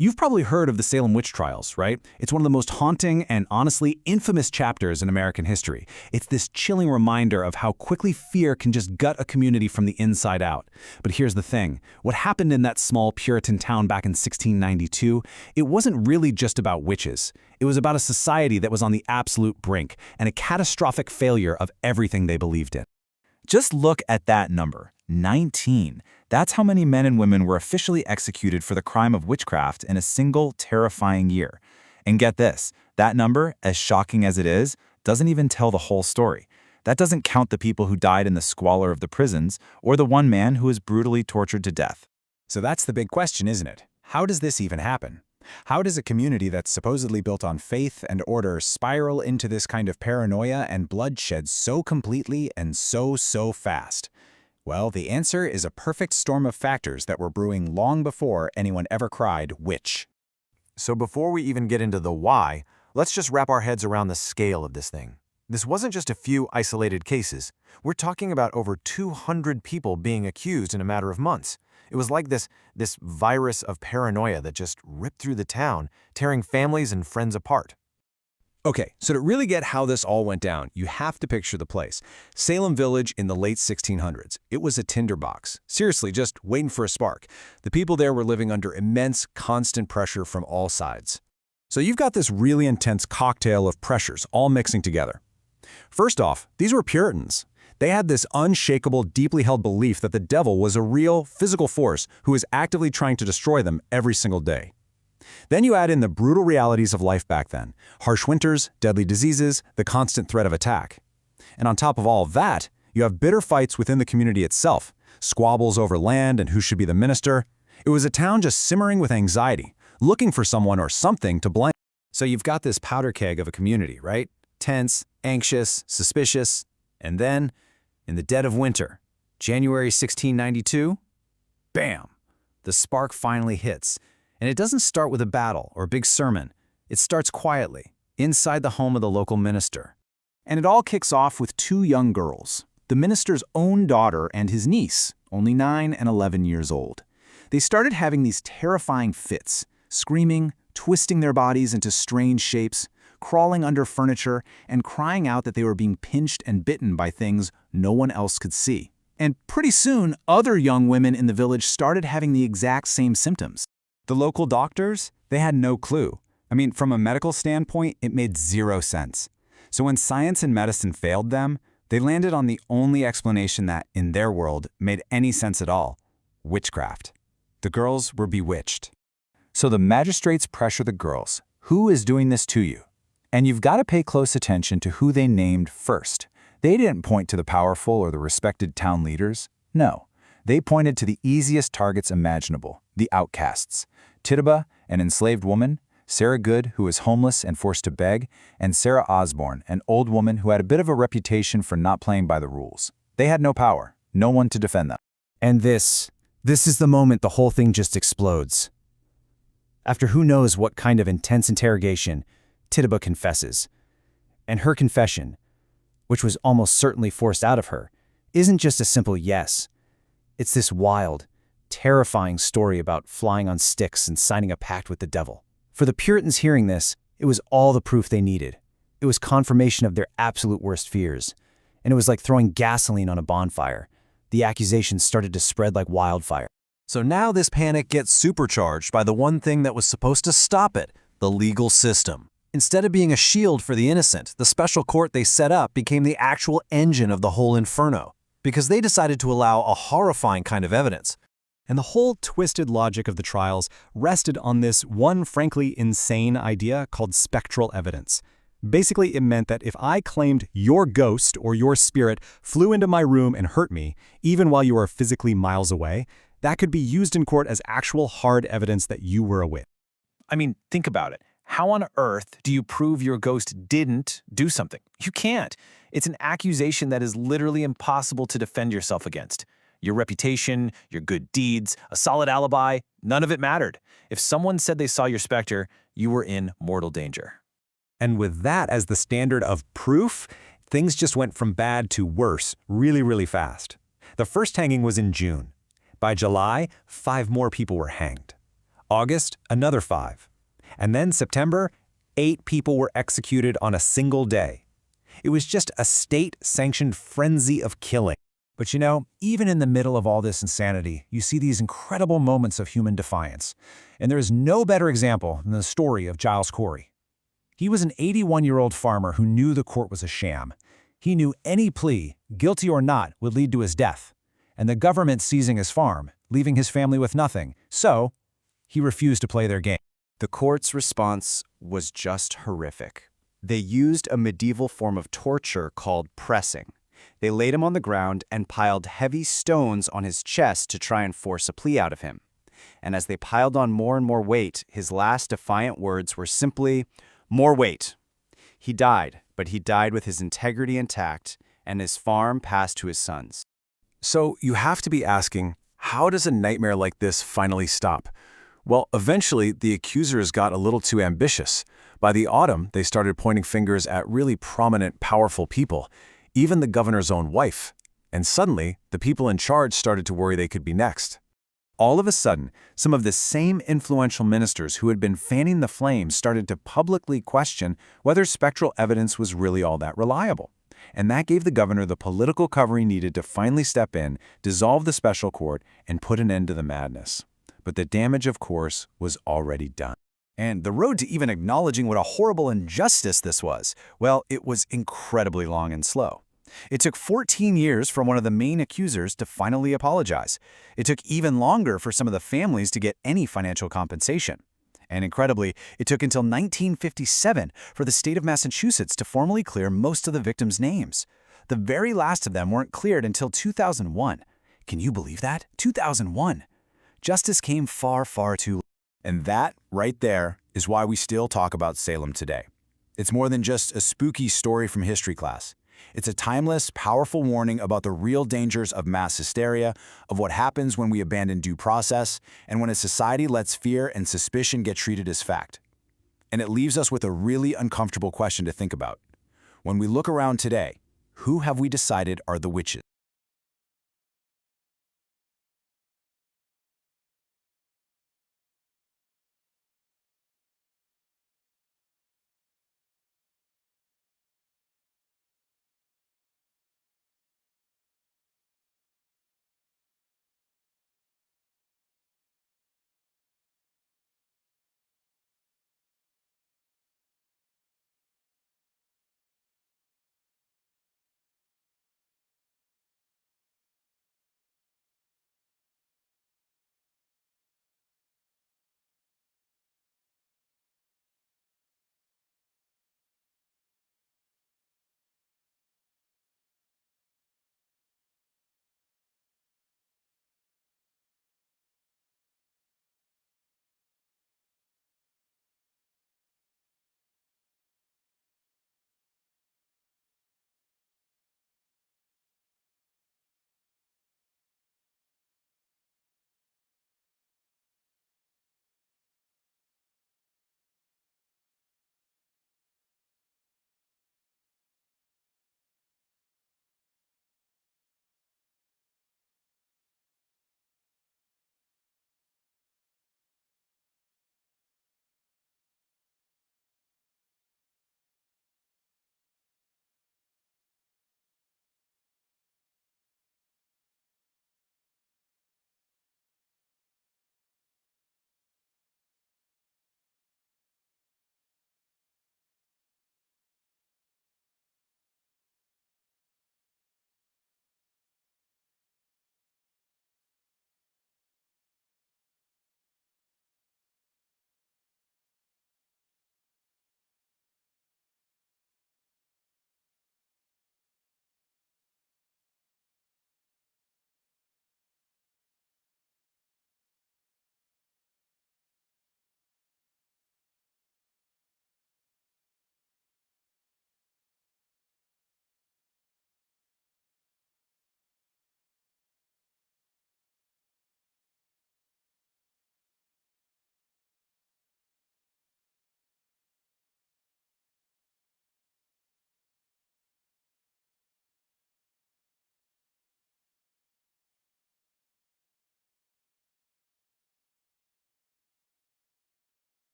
You've probably heard of the Salem Witch Trials, right? It's one of the most haunting and honestly infamous chapters in American history. It's this chilling reminder of how quickly fear can just gut a community from the inside out. But here's the thing. What happened in that small Puritan town back in 1692, it wasn't really just about witches. It was about a society that was on the absolute brink and a catastrophic failure of everything they believed in. Just look at that number, 19. That's how many men and women were officially executed for the crime of witchcraft in a single terrifying year. And get this, that number, as shocking as it is, doesn't even tell the whole story. That doesn't count the people who died in the squalor of the prisons or the one man who was brutally tortured to death. So that's the big question, isn't it? How does this even happen? How does a community that's supposedly built on faith and order spiral into this kind of paranoia and bloodshed so completely and so fast? Well, the answer is a perfect storm of factors that were brewing long before anyone ever cried witch. So before we even get into the why, let's just wrap our heads around the scale of this thing. This wasn't just a few isolated cases. We're talking about over 200 people being accused in a matter of months. It was like this virus of paranoia that just ripped through the town, tearing families and friends apart. Okay, so to really get how this all went down, you have to picture the place. Salem Village in the late 1600s. It was a tinderbox. Seriously, just waiting for a spark. The people there were living under immense, constant pressure from all sides. So you've got this really intense cocktail of pressures all mixing together. First off, these were Puritans. They had this unshakable, deeply held belief that the devil was a real, physical force who was actively trying to destroy them every single day. Then you add in the brutal realities of life back then. Harsh winters, deadly diseases, the constant threat of attack. And on top of all of that, you have bitter fights within the community itself, squabbles over land and who should be the minister. It was a town just simmering with anxiety, looking for someone or something to blame. So you've got this powder keg of a community, right? Tense, anxious, suspicious. And then, in the dead of winter, January 1692, bam! The spark finally hits. And it doesn't start with a battle or a big sermon. It starts quietly, inside the home of the local minister. And it all kicks off with two young girls, the minister's own daughter and his niece, only 9 and 11 years old. They started having these terrifying fits, screaming, twisting their bodies into strange shapes, crawling under furniture, and crying out that they were being pinched and bitten by things no one else could see. And pretty soon, other young women in the village started having the exact same symptoms. The local doctors, they had no clue. I mean, from a medical standpoint, it made zero sense. So when science and medicine failed them, they landed on the only explanation that, in their world, made any sense at all: witchcraft. The girls were bewitched. So the magistrates pressure the girls. Who is doing this to you? And you've got to pay close attention to who they named first. They didn't point to the powerful or the respected town leaders. No. They pointed to the easiest targets imaginable, the outcasts. Tituba, an enslaved woman, Sarah Good, who was homeless and forced to beg, and Sarah Osborne, an old woman who had a bit of a reputation for not playing by the rules. They had no power, no one to defend them. And this is the moment the whole thing just explodes. After who knows what kind of intense interrogation, Tituba confesses. And her confession, which was almost certainly forced out of her, isn't just a simple yes. It's this wild, terrifying story about flying on sticks and signing a pact with the devil. For the Puritans hearing this, it was all the proof they needed. It was confirmation of their absolute worst fears. And it was like throwing gasoline on a bonfire. The accusations started to spread like wildfire. So now this panic gets supercharged by the one thing that was supposed to stop it, the legal system. Instead of being a shield for the innocent, the special court they set up became the actual engine of the whole inferno, because they decided to allow a horrifying kind of evidence. And the whole twisted logic of the trials rested on this one frankly insane idea called spectral evidence. Basically, it meant that if I claimed your ghost or your spirit flew into my room and hurt me, even while you were physically miles away, that could be used in court as actual hard evidence that you were a witch. I mean, think about it. How on earth do you prove your ghost didn't do something? You can't. It's an accusation that is literally impossible to defend yourself against. Your reputation, your good deeds, a solid alibi, none of it mattered. If someone said they saw your specter, you were in mortal danger. And with that as the standard of proof, things just went from bad to worse really fast. The first hanging was in June. By July, 5 more people were hanged. August, another 5. And then September, 8 people were executed on a single day. It was just a state-sanctioned frenzy of killing. But you know, even in the middle of all this insanity, you see these incredible moments of human defiance. And there is no better example than the story of Giles Corey. He was an 81-year-old farmer who knew the court was a sham. He knew any plea, guilty or not, would lead to his death, and the government seizing his farm, leaving his family with nothing. So, he refused to play their game. The court's response was just horrific. They used a medieval form of torture called pressing. They laid him on the ground and piled heavy stones on his chest to try and force a plea out of him. And as they piled on more and more weight, his last defiant words were simply, "More weight." He died, but he died with his integrity intact, and his farm passed to his sons. So you have to be asking, how does a nightmare like this finally stop? Well, eventually, the accusers got a little too ambitious. By the autumn, they started pointing fingers at really prominent, powerful people, even the governor's own wife. And suddenly, the people in charge started to worry they could be next. All of a sudden, some of the same influential ministers who had been fanning the flames started to publicly question whether spectral evidence was really all that reliable. And that gave the governor the political cover he needed to finally step in, dissolve the special court, and put an end to the madness. But the damage, of course, was already done. And the road to even acknowledging what a horrible injustice this was, well, it was incredibly long and slow. It took 14 years for one of the main accusers to finally apologize. It took even longer for some of the families to get any financial compensation. And incredibly, it took until 1957 for the state of Massachusetts to formally clear most of the victims' names. The very last of them weren't cleared until 2001. Can you believe that? 2001. Justice came far, far too late. And that, right there, is why we still talk about Salem today. It's more than just a spooky story from history class. It's a timeless, powerful warning about the real dangers of mass hysteria, of what happens when we abandon due process, and when a society lets fear and suspicion get treated as fact. And it leaves us with a really uncomfortable question to think about. When we look around today, who have we decided are the witches?